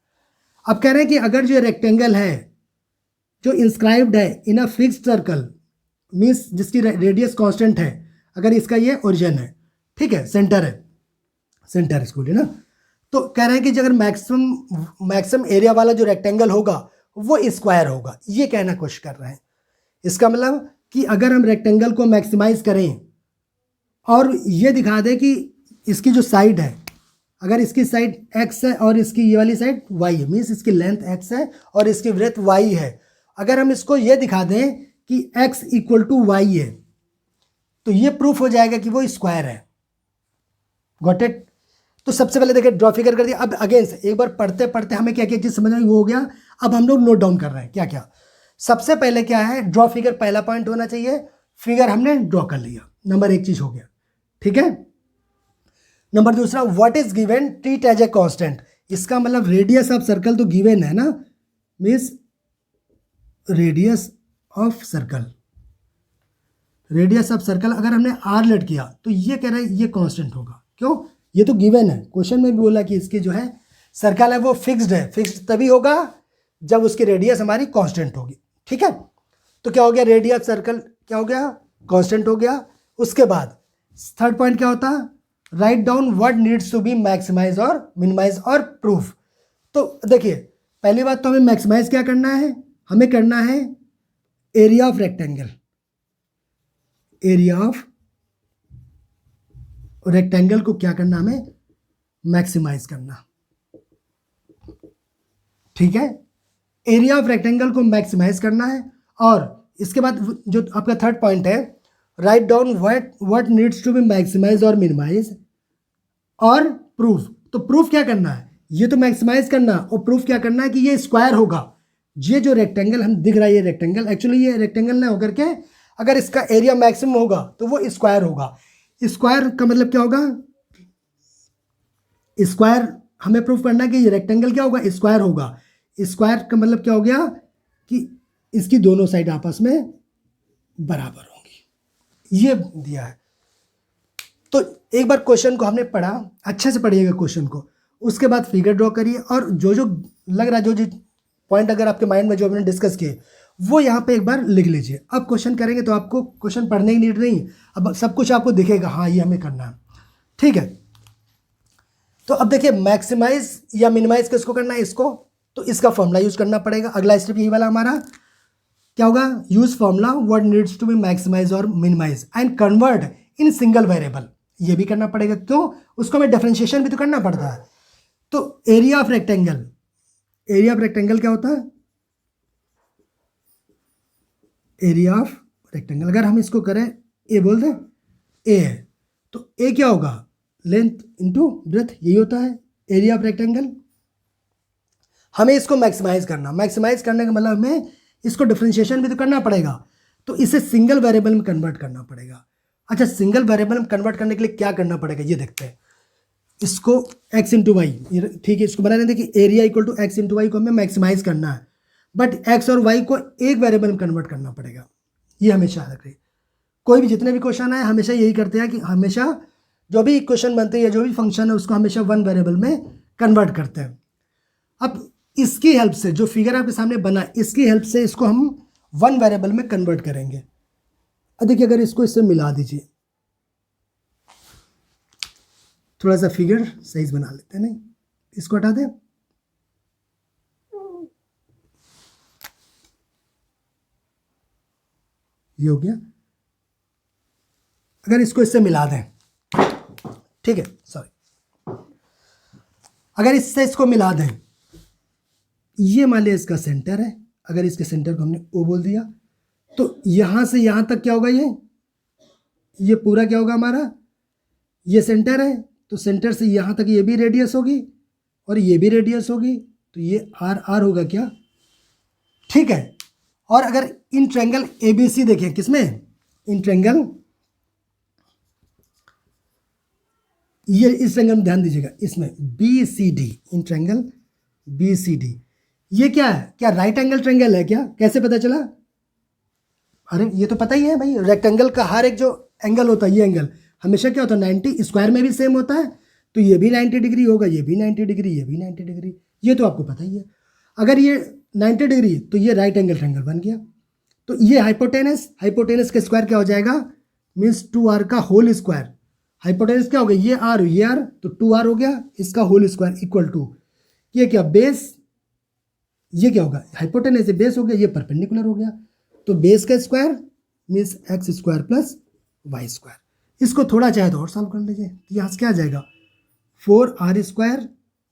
अब कह रहे हैं कि अगर जो रेक्टेंगल है जो इंस्क्राइब्ड है इन अ फिक्स्ड सर्कल, मीन्स जिसकी रेडियस कांस्टेंट है, अगर इसका ये ओरिजिन है, ठीक है, सेंटर इसको ना, तो कह रहे हैं कि अगर मैक्सिमम एरिया वाला जो रेक्टेंगल होगा वो स्क्वायर होगा, ये कहना कोशिश कर रहे हैं। इसका मतलब कि अगर हम रेक्टेंगल को मैक्सिमाइज करें और ये दिखा दें कि इसकी जो साइड है, अगर इसकी साइड x है और इसकी ये वाली साइड y है, मीन्स इसकी लेंथ x है और इसकी ब्रेथ y है, अगर हम इसको ये दिखा दें कि x इक्वल टू y है, तो ये प्रूफ हो जाएगा कि वो स्क्वायर है। Got it. तो सबसे पहले देखिए ड्रॉ फिगर कर दिया। अब अगेन से एक बार पढ़ते पढ़ते हमें क्या क्या चीज़ समझ में हो गया, अब हम लोग नोट डाउन कर रहे हैं क्या क्या। सबसे पहले क्या है, ड्रॉ फिगर पहला पॉइंट होना चाहिए, फिगर हमने ड्रॉ कर लिया, नंबर 1 चीज़ हो गया, ठीक है। नंबर दूसरा, what is given treat as a constant. इसका मतलब रेडियस ऑफ सर्कल तो गिवन है ना, मीन्स रेडियस ऑफ सर्कल अगर हमने r लेट किया तो ये कह रहा है ये कांस्टेंट होगा। क्यों, ये तो गिवन है, क्वेश्चन में भी बोला कि इसकी जो है सर्कल है वो फिक्स्ड है। फिक्स्ड तभी होगा जब उसकी रेडियस हमारी कांस्टेंट होगी, ठीक है। तो क्या हो गया, रेडियस सर्कल क्या हो गया, कांस्टेंट हो गया। उसके बाद थर्ड पॉइंट क्या होता, write down what needs to be maximise और मिनिमाइज और प्रूफ। तो देखिए पहली बात तो हमें मैक्सिमाइज क्या करना है, हमें करना है एरिया ऑफ रेक्टेंगल, को क्या करना, हमें मैक्सिमाइज करना, ठीक है। एरिया ऑफ रेक्टेंगल को मैक्सिमाइज करना है। और इसके बाद जो आपका थर्ड पॉइंट है, write down what needs to be maximise और मिनिमाइज और प्रूफ। तो प्रूफ क्या करना है, ये तो मैक्सिमाइज करना और प्रूफ क्या करना है कि ये स्क्वायर होगा। ये जो रेक्टेंगल हम दिख रहा है, ये रेक्टेंगल, एक्चुअली ये रेक्टेंगल ना होकर के अगर इसका एरिया मैक्सिमम होगा तो वो स्क्वायर होगा। स्क्वायर का मतलब क्या होगा? स्क्वायर हमें प्रूफ करना है कि ये रेक्टेंगल क्या होगा? स्क्वायर होगा। स्क्वायर का मतलब क्या हो गया कि इसकी दोनों साइड आपस में बराबर होंगी, ये दिया है। तो एक बार क्वेश्चन को हमने पढ़ा, अच्छे से पढ़िएगा क्वेश्चन को, उसके बाद फिगर ड्रॉ करिए और जो जो लग रहा है, जो पॉइंट अगर आपके माइंड में जो हमने डिस्कस किए वो यहाँ पे एक बार लिख लीजिए। अब क्वेश्चन करेंगे तो आपको क्वेश्चन पढ़ने की नीड नहीं, अब सब कुछ आपको दिखेगा, हाँ ये हमें करना है, ठीक है। तो अब देखिए मैक्सिमाइज या मिनिमाइज किसको करना है? इसको। तो इसका फॉर्मूला यूज करना पड़ेगा। अगला स्टेप यही वाला हमारा क्या होगा? Use formula what needs to be maximise और minimize and convert in single variable, ये भी करना पड़ेगा। क्यों? उसको हमें डिफरेंशिएशन भी तो करना पड़ता है। तो area of rectangle, area of rectangle क्या होता है? एरिया ऑफ रेक्टेंगल अगर हम इसको करें, ए बोल दें, ए है, तो ए क्या होगा? लेंथ इंटू ब्रेथ, यही होता है एरिया ऑफ रेक्टेंगल। हमें इसको मैक्सिमाइज करना, मैक्सिमाइज करने का मतलब हमें इसको डिफरेंशिएशन भी तो करना पड़ेगा, तो इसे सिंगल वेरिएबल में कन्वर्ट करना पड़ेगा। अच्छा, सिंगल वेरिएबल में कन्वर्ट करने के लिए क्या करना पड़ेगा ये देखते हैं। इसको x इंटू वाई, ठीक है, इसको बना लेते हैं कि area equal to x into y को हमें मैक्सिमाइज करना है, बट x और y को एक वेरिएबल में कन्वर्ट करना पड़ेगा, ये हमेशा याद रखिए। कोई भी जितने भी क्वेश्चन आए हमेशा यही करते हैं कि हमेशा जो भी क्वेश्चन बनते हैं या जो भी फंक्शन है उसको हमेशा वन वेरिएबल में कन्वर्ट करते हैं। अब इसकी हेल्प से, जो फिगर आपके सामने बना, इसकी हेल्प से इसको हम वन वेरिएबल में कन्वर्ट करेंगे। अब देखिए, अगर इसको इससे मिला दीजिए, थोड़ा सा फिगर साइज बना लेते हैं, नहीं इसको हटा दें, ये हो गया। अगर इसको इससे मिला दें, ठीक है, सॉरी, अगर इससे इसको मिला दें, ये मान लिया इसका सेंटर है, अगर इसके सेंटर को हमने ओ बोल दिया, तो यहां से यहां तक क्या होगा? ये पूरा क्या होगा हमारा? ये सेंटर है, तो सेंटर से यहां तक ये भी रेडियस होगी और ये भी रेडियस होगी, तो ये आर आर होगा क्या? ठीक है। और अगर इन ट्रायंगल एबीसी देखें, किसमें? इन ट्रायंगल, ये इस ट्रायंगल में ध्यान दीजिएगा, इसमें B C D, in triangle B C D, ये क्या है? क्या राइट एंगल ट्रायंगल है क्या? कैसे पता चला? अरे ये तो पता ही है भाई, रेक्टेंगल का हर एक जो एंगल होता है, ये एंगल हमेशा क्या होता है? 90। स्क्वायर में भी सेम होता है, तो ये भी 90 डिग्री होगा, ये भी 90 डिग्री, ये भी 90 डिग्री, ये तो आपको पता ही है। अगर ये 90 डिग्री, तो ये राइट एंगल ट्रायंगल बन गया। तो ये हाइपोटेनस, हाइपोटेनस का स्क्वायर क्या हो जाएगा? मीन्स 2r का होल स्क्वायर। हाइपोटेनस क्या हो गया? ये r, ये r, तो 2r हो गया, इसका होल स्क्वायर इक्वल टू ये क्या? बेस। ये क्या होगा? हाइपोटेनस से बेस हो गया, ये परपेंडिकुलर हो गया, तो बेस का square means x square plus y square. इसको थोड़ा चाहे तो और सॉल्व कर लीजिए, तो यहाँ से क्या आ जाएगा? 4r square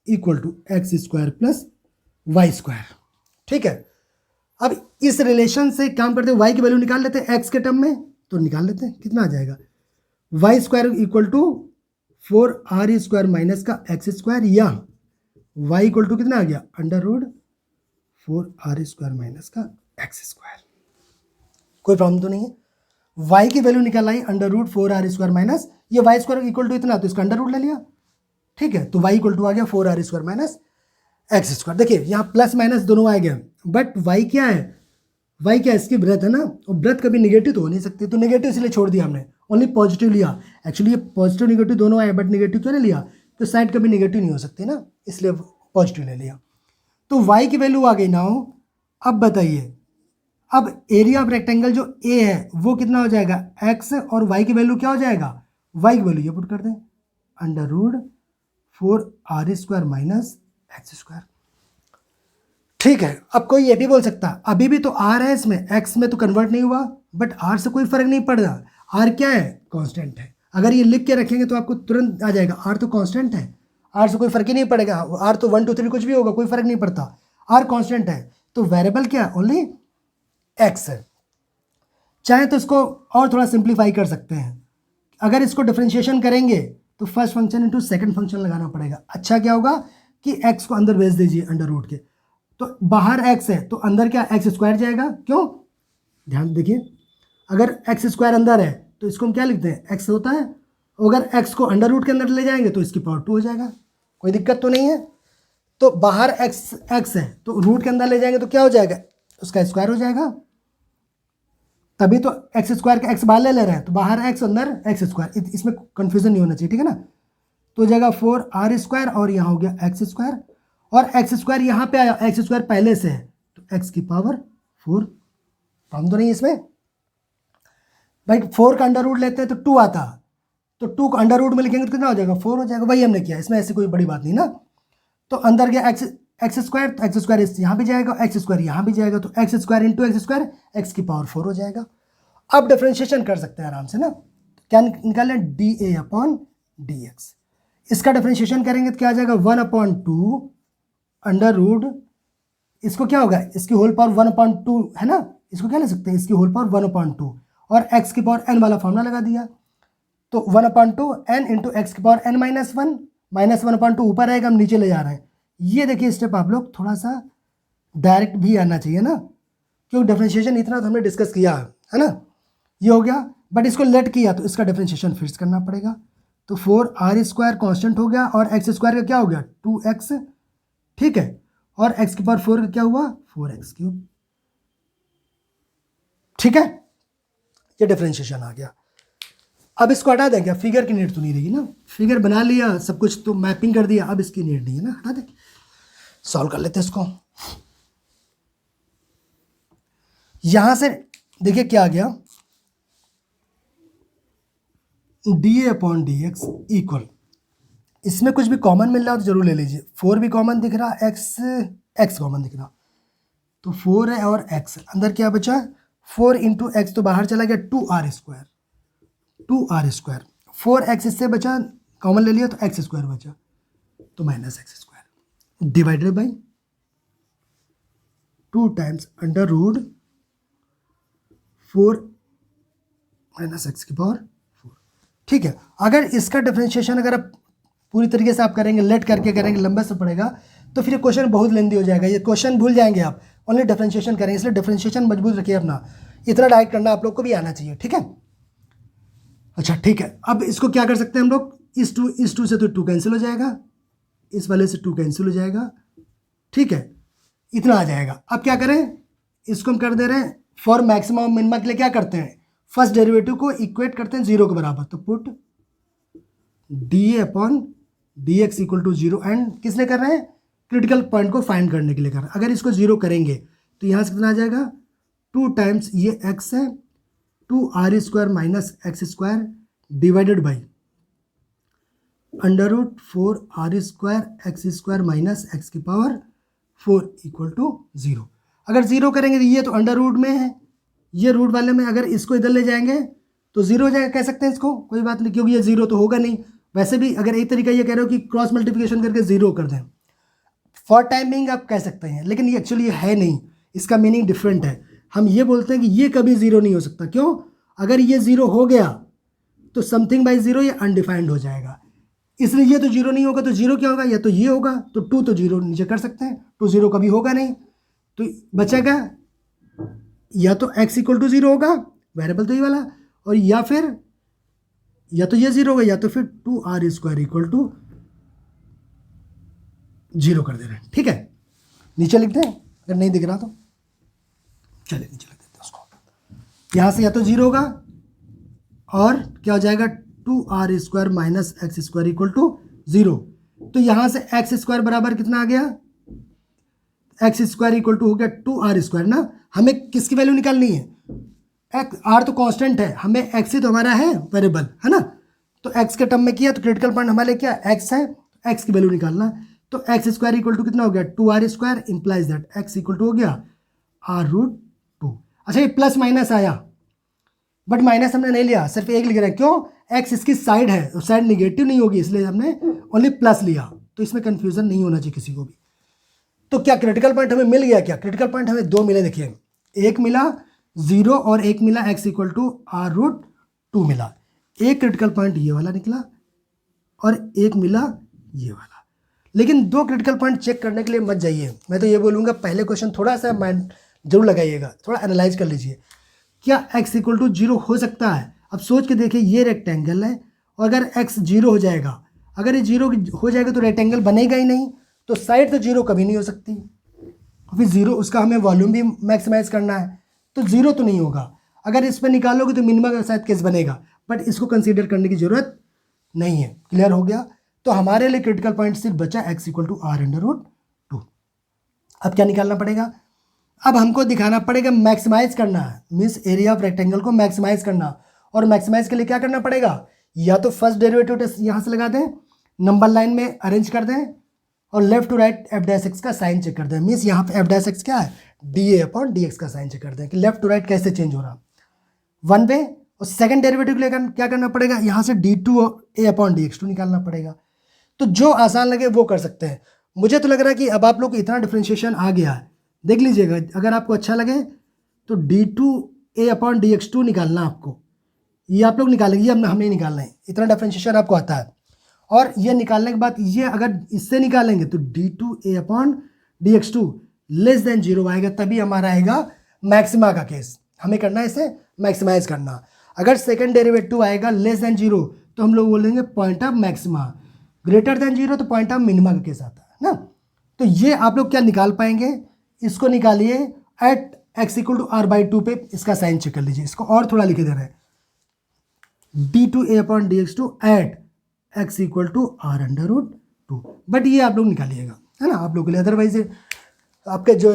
equal to x square plus y square. ठीक है, अब इस रिलेशन से काम करते हैं, वाई की वैल्यू निकाल लेते हैं एक्स के टर्म में, तो निकाल लेते हैं, कितना आ जाएगा? Y square equal to 4r square minus का एक्स स्क्वायर, या वाई इक्वल टू कितना आ गया? Under root 4r square minus का एक्स स्क्वायर। कोई प्रॉब्लम तो नहीं है? y की वैल्यू निकाल आई under root 4r square minus, ये y स्क्वायर इक्वल टू इतना, तो इसका अंडर रूट ले लिया, ठीक है, तो y इक्वल टू आ गया 4r square minus x square. देखिए यहाँ प्लस माइनस दोनों आ गए, बट y क्या है? y क्या है? इसकी ब्रेथ है ना, और ब्रेथ कभी निगेटिव तो हो नहीं सकती, तो निगेटिव इसलिए छोड़ दिया हमने, ओनली पॉजिटिव लिया। एक्चुअली ये पॉजिटिव निगेटिव दोनों आए, बट निगेटिव क्यों नहीं लिया? तो साइड कभी निगेटिव नहीं हो सकती ना, इसलिए पॉजिटिव ले लिया। तो y की वैल्यू आ गई ना। अब बताइए, अब एरिया ऑफ रेक्टेंगल जो ए है वो कितना हो जाएगा? x, और y की वैल्यू क्या हो जाएगा? y की वैल्यू ये पुट कर दें, under root 4r square minus x square. ठीक है, अब कोई ये भी बोल सकता है अभी भी तो r है इसमें, x में तो कन्वर्ट नहीं हुआ, बट r से कोई फर्क नहीं पड़ रहा। r क्या है? कांस्टेंट है। अगर ये लिख के रखेंगे तो आपको तुरंत आ जाएगा, r तो कांस्टेंट है, r से कोई फर्क ही नहीं पड़ेगा, r तो 1 2 3 कुछ भी होगा, कोई फर्क नहीं पड़ता, r कांस्टेंट है। तो वेरिएबल क्या? ओनली x है। चाहे तो इसको और थोड़ा सिंप्लीफाई कर सकते हैं, अगर इसको डिफरेंशिएशन करेंगे तो first function into second function लगाना पड़ेगा। अच्छा क्या होगा कि x को अंदर भेज दीजिए अंडर रूट के, तो तो बाहर x है तो अंदर क्या एक्स स्क्वायर जाएगा, क्यों, ध्यान देखिए, अगर एक्स स्क्वायर अंदर है तो इसको हम क्या लिखते हैं, एक्स होता है, अगर एक्स को अंडर रूट के अंदर ले जाएंगे तो इसकी पावर 2 हो जाएगा, कोई दिक्कत तो नहीं है। तो बाहर एक्स है तो रूट के अंदर ले जाएंगे तो क्या हो जाएगा, उसका स्क्वायर हो जाएगा, तभी तो एक्स स्क्वायर का एक्स बाहर ले रहे हैं, तो बाहर एक्स अंदर एक्स स्क्वायर, इसमें कंफ्यूजन नहीं होना चाहिए, ठीक है ना। तो हो जाएगा 4r² और यहाँ हो गया एक्स स्क्वायर, और एक्स स्क्वायर यहाँ पे आया, एक्स स्क्वायर पहले से है तो एक्स की पावर 4, प्रॉब्लम तो नहीं इसमें भाई। 4 का अंडर रूट लेते हैं तो 2 आता, तो 2 को अंडर रूट में लिखेंगे तो कितना हो जाएगा, 4 हो जाएगा, वही हमने किया, इसमें ऐसी कोई बड़ी बात नहीं ना। तो अंदर गया एक्स स्क्वायर, तो एक्स स्क्वायर यहाँ भी जाएगा, एक्स स्क्वायर यहाँ भी जाएगा, तो x square into x square x की पावर 4 हो जाएगा। अब डिफ्रेंशिएशन कर सकते हैं आराम से ना, क्या निकालें, dA/dx, इसका डिफ्रेंशिएशन करेंगे तो क्या आ जाएगा, 1/2 अंडर रूट, इसको क्या होगा, इसकी होल पावर 1/2 है ना, इसको क्या ले सकते हैं, इसकी होल पावर 1/2, और एक्स की पावर n वाला फॉर्मूला लगा दिया, तो 1/2 n इंटू एक्स की पावर n - 1, -1/2 ऊपर आएगा, हम नीचे ले जा रहे हैं। ये देखिए स्टेप आप लोग थोड़ा सा डायरेक्ट भी आना चाहिए ना, क्योंकि डिफरेंशिएशन इतना तो हमने डिस्कस किया है ना, ये हो गया, बट इसको लेट किया तो इसका डिफरेंशिएशन फिर करना पड़ेगा। तो 4r² कांस्टेंट हो गया, और एक्स स्क्वायर का क्या हो गया, 2x, ठीक है, और एक्स की पावर 4 का क्या हुआ, 4x³, ठीक है, ये डिफरेंशिएशन आ गया। अब इसको हटा दें क्या, फिगर की नीड तो नहीं रहेगी ना, फिगर बना लिया सब कुछ, तो मैपिंग कर दिया, अब इसकी नीड नहीं है ना, हटा दें, सॉल्व कर लेते हैं इसको। यहां से देखिए क्या आ गया, dA/dx इक्वल, इसमें कुछ भी कॉमन मिल रहा हो तो जरूर ले लीजिए, 4 भी कॉमन दिख रहा, एक्स कॉमन दिख रहा, तो 4 है और x, अंदर क्या बचा, 4 इंटू एक्स तो बाहर चला गया, 2r², 4x इससे बचा, कॉमन ले लिया तो x² बचा, तो -x², divided by 2 times under root 4 -x की पावर 4, ठीक है। अगर इसका डिफरेंशिएशन अगर आप पूरी तरीके से आप करेंगे, लेट करके करेंगे, लंबे से पड़ेगा, तो फिर ये क्वेश्चन बहुत लेंदी हो जाएगा, ये क्वेश्चन भूल जाएंगे आप, ओनली डिफरेंशिएशन करेंगे, इसलिए डिफरेंशिएशन मजबूत रखिए अपना, इतना डायरेक्ट करना आप लोग को भी आना चाहिए, ठीक है। अच्छा ठीक है, अब इसको क्या कर सकते हैं हम लोग, इस टू से तो 2 कैंसिल हो जाएगा, इस वाले से 2 कैंसिल हो जाएगा, ठीक है, इतना आ जाएगा। अब क्या करें, इसको हम कर दे रहे हैं, फॉर मैक्सिमम मिनिमम के लिए क्या करते हैं, फर्स्ट डेरिवेटिव को इक्वेट करते हैं 0 के बराबर, तो put dA/dx equal to 0, and किस लिए कर रहे हैं, क्रिटिकल पॉइंट को फाइंड करने के लिए कर रहे हैं। अगर इसको 0 करेंगे तो यहाँ से कितना आ जाएगा, 2 टाइम्स ये x है, 2r² - x² divided by under root 4r² x² - x की पावर 4 इक्वल टू 0। अगर 0 करेंगे तो ये तो अंडर रूट में है, ये रूट वाले में, अगर इसको इधर ले जाएंगे तो 0 हो जाएगा, कह सकते हैं इसको, कोई बात नहीं, क्योंकि ये 0 तो होगा नहीं। वैसे भी अगर एक तरीका ये कह रहे हो कि क्रॉस मल्टीप्लिकेशन करके 0 कर दें, फॉर टाइमिंग आप कह सकते हैं, लेकिन ये एक्चुअली है नहीं, इसका मीनिंग डिफरेंट है। हम ये बोलते हैं कि ये कभी 0 नहीं हो सकता, क्यों, अगर ये 0 हो गया तो समथिंग बाई 0 ये अनडिफाइंड हो जाएगा, इसलिए ये तो 0 नहीं होगा, तो 0 क्या होगा, या तो ये होगा, तो 2 तो 0 नीचे कर सकते हैं, 2 0 कभी होगा नहीं, तो बचेगा या तो x इक्वल टू 0 होगा, वेरिएबल तो ये वाला, और या फिर या तो ये 0 होगा, या तो फिर 2r² इक्वल टू 0 कर दे रहे हैं, ठीक है। नीचे लिख दें अगर नहीं दिख रहा तो, चलिए नीचे लिख देते हैं उसको, यहाँ से या तो 0 होगा, और क्या हो जाएगा, 2r² - x² इक्वल टू 0, तो यहाँ से x² बराबर कितना आ गया, x² इक्वल टू हो गया 2r², ना, हमें किसकी वैल्यू निकालनी है, r तो कांस्टेंट है, हमें x ही तो हमारा है वेरिएबल, है ना, तो x के टर्म में किया तो क्रिटिकल पॉइंट हमारे क्या x है, तो x की वैल्यू निकालना, तो x² इक्वल टू कितना हो गया, 2r² implies that x equal to हो गया r√2। अच्छा ये प्लस माइनस आया, बट माइनस हमने नहीं लिया, सिर्फ एक लिख रहे हैं, क्यों, x इसकी साइड है, साइड निगेटिव नहीं होगी, इसलिए हमने ओनली प्लस लिया, तो इसमें कंफ्यूजन नहीं होना चाहिए किसी को भी। तो क्या क्रिटिकल पॉइंट हमें मिल गया, क्या क्रिटिकल पॉइंट हमें 2 मिले, देखिए, एक मिला 0 और एक मिला x इक्वल टू r√2 मिला, एक क्रिटिकल पॉइंट ये वाला निकला और एक मिला ये वाला। लेकिन 2 क्रिटिकल पॉइंट चेक करने के लिए मत जाइए। मैं तो ये बोलूँगा पहले क्वेश्चन थोड़ा सा माइंड जरूर लगाइएगा, थोड़ा एनालाइज कर लीजिए, क्या x इक्वल टू 0 हो सकता है? अब सोच के देखिए, ये रेक्टेंगल है और अगर x 0 हो जाएगा, अगर ये 0 हो जाएगा तो रेक्टेंगल बनेगा ही नहीं, तो साइड तो 0 कभी नहीं हो सकती। फिर 0 उसका हमें वॉल्यूम भी मैक्सिमाइज करना है, तो 0 तो नहीं होगा। अगर इस पर निकालोगे तो मिनिमम का शायद केस बनेगा, बट इसको कंसीडर करने की ज़रूरत नहीं है। क्लियर हो गया? तो हमारे लिए क्रिटिकल पॉइंट सिर्फ बचा x इक्वल टू r√2। अब क्या निकालना पड़ेगा? अब हमको दिखाना पड़ेगा, मैक्सिमाइज करना है, मीन्स एरिया ऑफ रेक्टेंगल को मैक्सिमाइज करना। और मैक्सिमाइज के लिए क्या करना पड़ेगा? या तो फर्स्ट डेरिवेटिव यहाँ से लगा दें, नंबर लाइन में अरेंज कर दें और left to right f dash x का साइन चेक कर दें। मीन्स यहाँ पे एफ डैश एक्स क्या है? dA/dx का साइन चेक कर दें कि लेफ्ट टू राइट कैसे चेंज हो रहा, वन वे। और सेकंड डेरिवेटिव लेकर क्या करना पड़ेगा? यहाँ से d2A/dx2 निकालना पड़ेगा। तो जो आसान लगे वो कर सकते हैं। मुझे तो लग रहा है कि अब आप लोग को इतना डिफ्रेंशिएशन आ गया है, देख लीजिएगा, अगर आपको अच्छा लगे तो d2A/dx2 निकालना आपको, ये आप लोग निकालेंगे, अब हमें निकालना है, इतना डिफ्रेंशिएशन आपको आता है। और ये निकालने के बाद ये अगर इससे निकालेंगे तो d2A/dx2 लेस देन 0 आएगा, तभी हमारा आएगा मैक्सिमा का केस। हमें करना है इसे मैक्सिमाइज करना। अगर सेकंड डेरिवेटिव आएगा लेस देन 0 तो हम लोग बोलेंगे point of maxima, greater than 0 तो पॉइंट ऑफ मिनिमा का केस आता है ना। तो ये आप लोग क्या निकाल पाएंगे? इसको निकालिए eight x equal to r/2 पे, इसका साइन चेक कर लीजिए। इसको और थोड़ा लिखे दे रहे हैं, d2A/dx2 at x equal to r√2। But ये आप लोग निकालिएगा, है ना, आप लोग के लिए। अदरवाइज आपके जो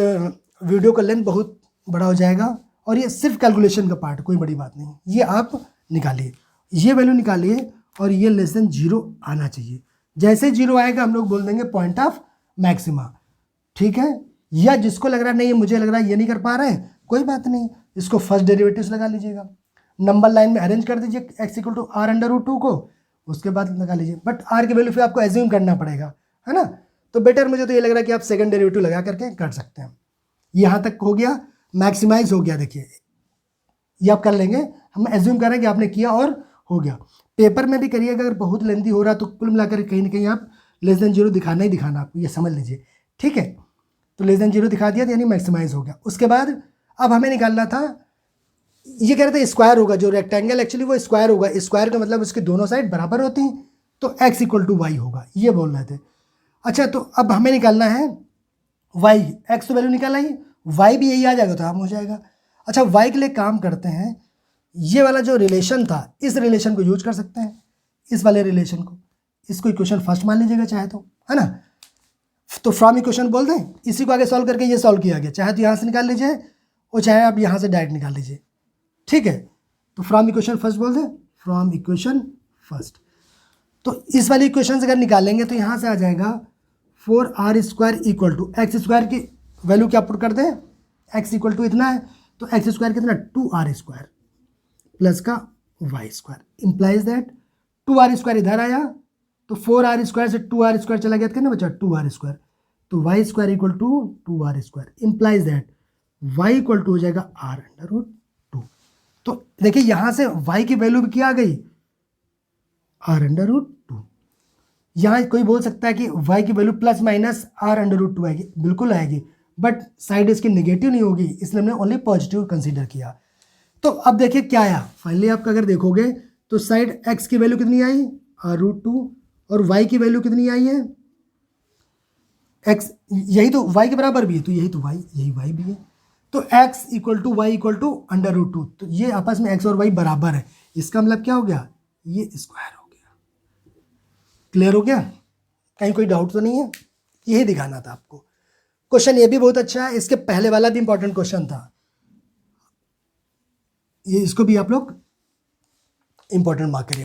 वीडियो का लेंथ बहुत बड़ा हो जाएगा, और ये सिर्फ कैलकुलेशन का पार्ट, कोई बड़ी बात नहीं। ये आप निकालिए, ये वैल्यू निकालिए, और ये लेस देन 0 आना चाहिए। जैसे 0 आएगा हम लोग बोल देंगे पॉइंट ऑफ मैक्सिमा, ठीक है। या जिसको लग रहा है नहीं मुझे लग रहा है ये नहीं कर पा रहे हैं, कोई बात नहीं, इसको फर्स्ट डेरिवेटिव्स लगा लीजिएगा, नंबर लाइन में अरेंज कर दीजिए x इक्वल टू r√2 को, उसके बाद लगा लीजिए। बट r की वैल्यू फिर आपको एज्यूम करना पड़ेगा, है ना। तो बेटर मुझे तो ये लग रहा है कि आप सेकंड डेरिवेटिव लगा करके कर सकते हैं। यहाँ तक हो गया, मैक्सिमाइज हो गया। देखिए ये आप कर लेंगे, हम एज्यूम कर रहे हैं कि आपने किया और हो गया। पेपर में भी करिएगा, अगर बहुत लेंथी हो रहा तो कुल मिलाकर कहीं ना कहीं आप लेस देन 0 दिखाना ही दिखाना, आपको ये समझ लीजिए, ठीक है। तो लेस देन 0 दिखा दिया तो यानी मैक्सिमाइज हो गया। उसके बाद अब हमें निकालना था, ये कह रहे थे स्क्वायर होगा, जो रेक्टेंगल एक्चुअली वो स्क्वायर होगा। स्क्वायर का मतलब उसकी दोनों साइड बराबर होती हैं, तो x इक्वल टू वाई होगा, ये बोल रहे थे। अच्छा, तो अब हमें निकालना है y, x तो वैल्यू निकाला ही, y भी यही आ जाएगा तो हम हो जाएगा। अच्छा, y के लिए काम करते हैं, ये वाला जो रिलेशन था इस रिलेशन को यूज कर सकते हैं, इस वाले रिलेशन को, इसको इक्वेशन फर्स्ट मान लीजिएगा चाहे तो, है ना। तो फ्रॉम इक्वेशन बोल दें, इसी को आगे सॉल्व करके ये सॉल्व किया गया, चाहे तो यहाँ से निकाल लीजिए और चाहे आप यहाँ से डायरेक्ट निकाल लीजिए, ठीक है। तो फ्रॉम इक्वेशन फर्स्ट बोल दें, फ्रॉम इक्वेशन फर्स्ट। तो इस वाली इक्वेशन से अगर निकालेंगे तो यहाँ से आ जाएगा 4r² इक्वल टू x² की वैल्यू क्या पुट कर दें, x इक्वल टू इतना है, तो x² कितना 2r² प्लस का y², इम्प्लाइज दैट 2r² इधर आया तो 4r² से 2r² चला गया, कितना बचा 2r², तो y² equal to 2r², implies that y equal to हो जाएगा r√2। तो देखिए यहाँ से y की वैल्यू भी क्या आ गई, r√2। यहाँ कोई बोल सकता है कि y की वैल्यू प्लस माइनस r√2 आएगी, बिल्कुल आएगी, बट साइड इसकी नेगेटिव नहीं होगी, इसलिए हमने ओनली पॉजिटिव कंसीडर किया। तो अब देखिए क्या आया, फाइनली आप अगर देखोगे तो साइड x की वैल्यू कितनी आई r√2 और y की वैल्यू कितनी आई है x, यही तो y के बराबर भी है, तो यही तो y, यही y भी है, तो x equal to y equal to √2, तो ये आपस में x और y बराबर है। इसका मतलब क्या हो गया, ये स्क्वायर हो गया। क्लियर हो गया, कहीं कोई डाउट तो नहीं है, यही दिखाना था आपको। क्वेश्चन ये भी बहुत अच्छा है, इसके पहले वाला भी इंपॉर्टेंट क्वेश्चन था, ये इसको भी आप लोग इंपॉर्टेंट मार्क करिए।